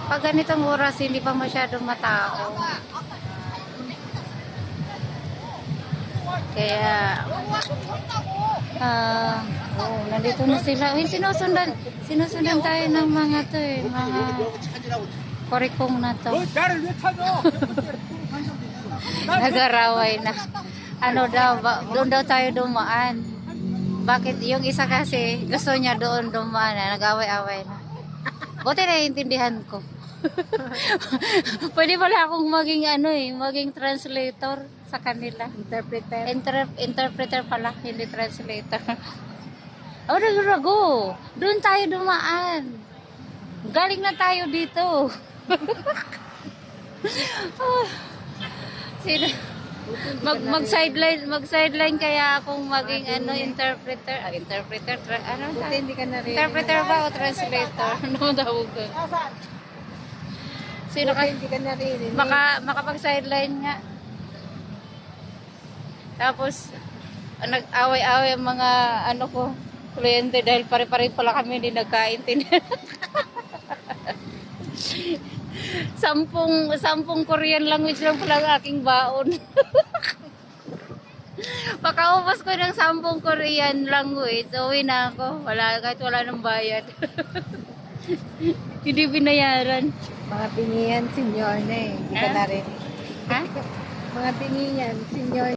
Pag ganitong oras, hindi pa masyadong matao. Kaya, nandito na sila. Uy, sinusundan tayo ng mga to eh, mga korikong na to. Nagaraway na. Ano daw, doon daw tayo dumaan. Bakit? Yung isa kasi, gusto niya doon dumaan na, nag-away-away na. Buti naiintindihan ko. Pwede pala akong maging maging translator sa kanila. Interpreter. Interpreter pala, hindi translator. Oh, Rago, doon tayo dumaan. Galing na tayo dito. Sino? Mag-sideline kaya akong maging interpreter. Interpreter, Buti hindi ka naririnig. Interpreter ba o translator? Ano daw ko? Sino ka? Buti hindi ka naririnig. Makapag-sideline nga. Tapos, nag-away-away ang mga kliyente dahil pare-pare pala kami hindi nagkaintindihan. Sampung Korean language lang pala ang aking baon. Pagkaubos ko ng 10 Korean language, uwi na ako. Kahit wala nang bayad. Hindi binayaran. Mga tingiyan, senior na eh. Hindi ka Ha? narinig. Ha? Mga tingiyan, senior